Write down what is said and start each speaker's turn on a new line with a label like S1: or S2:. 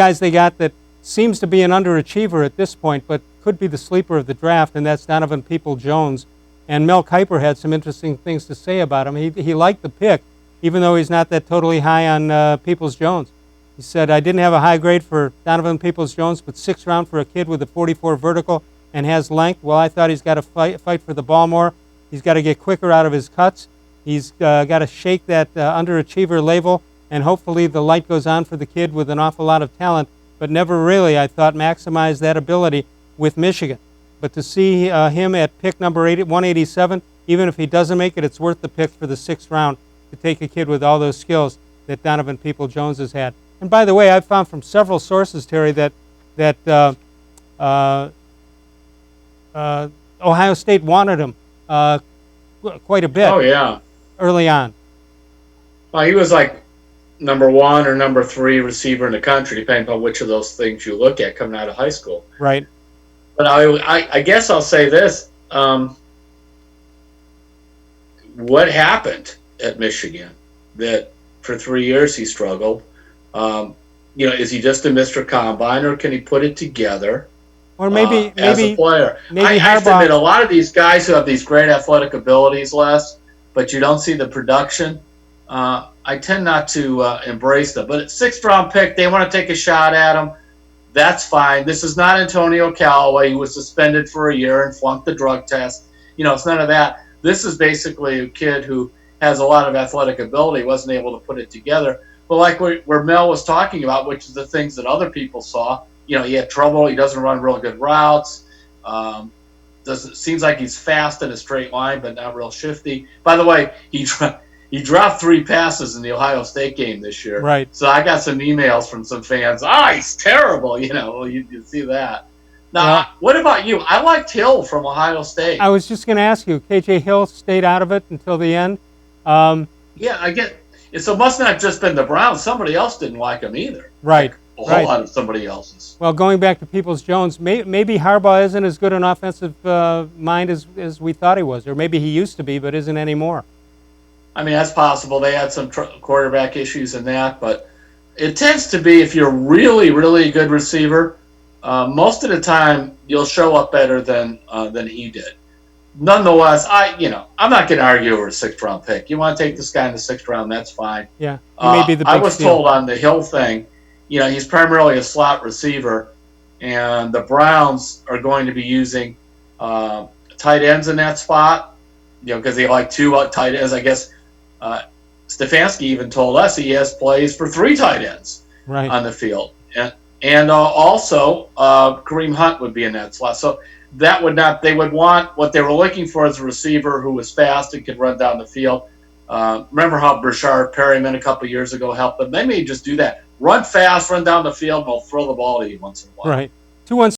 S1: guys they got that seems to be an underachiever at this point, but could be the sleeper of the draft, and that's Donovan Peoples-Jones. And Mel Kiper had some interesting things to say about him. He liked the pick, even though he's not that totally high on Peoples-Jones. He said, I didn't have a high grade for Donovan Peoples-Jones, but 6th round for a kid with a 44 vertical and has length. Well, I thought he's got to fight for the ball more. He's got to get quicker out of his cuts. He's got to shake that underachiever label, and hopefully the light goes on for the kid with an awful lot of talent, but never really, I thought, maximized that ability with Michigan. But to see him at pick number 187, even if he doesn't make it, it's worth the pick for the 6th round to take a kid with all those skills that Donovan Peoples-Jones has had. And by the way, I've found from several sources, Terry, that Ohio State wanted him quite a bit.
S2: Oh, yeah.
S1: Early on.
S2: Well, he was like number 1 or number 3 receiver in the country, depending on which of those things you look at coming out of high school.
S1: Right.
S2: But I guess I'll say this. What happened at Michigan that for 3 years he struggled? Is he just a Mr. Combine, or can he put it together?
S1: Or maybe
S2: as a player. I have to admit, a lot of these guys who have these great athletic abilities, Les, but you don't see the production, I tend not to embrace them. But at 6th round pick, they want to take a shot at him. That's fine. This is not Antonio Callaway, who was suspended for a year and flunked the drug test. It's none of that. This is basically a kid who has a lot of athletic ability, wasn't able to put it together. But like where Mel was talking about, which is the things that other people saw, he had trouble. He doesn't run real good routes. Seems like he's fast in a straight line, but not real shifty. By the way, he dropped 3 passes in the Ohio State game this year.
S1: Right.
S2: So I got some emails from some fans. He's terrible. You see that. Now, what about you? I liked Hill from Ohio State.
S1: I was just going to ask you. KJ Hill stayed out of it until the end.
S2: Yeah, I get it. So it must not have just been the Browns. Somebody else didn't like him either.
S1: Right.
S2: A whole lot of somebody else's.
S1: Well, going back to Peoples-Jones, maybe Harbaugh isn't as good an offensive mind as we thought he was, or maybe he used to be, but isn't anymore.
S2: I mean, that's possible. They had some quarterback issues in that, but it tends to be, if you're really, really a good receiver, most of the time you'll show up better than he did. Nonetheless, I'm not going to argue over a 6th round pick. You want to take this guy in the 6th round, that's fine.
S1: Yeah, he may be the big
S2: I was
S1: steal.
S2: told on the Hill thing, he's primarily a slot receiver, and the Browns are going to be using tight ends in that spot, because they like 2 tight ends. I guess Stefanski even told us he has plays for 3 tight ends on the field. And also Kareem Hunt would be in that slot. So that would not – they would want – what they were looking for is a receiver who was fast and could run down the field. Remember how Brashard Perryman a couple years ago helped them? They may just do that. Run fast, run down the field, and they'll throw the ball to you once in a while.
S1: Right. 2-1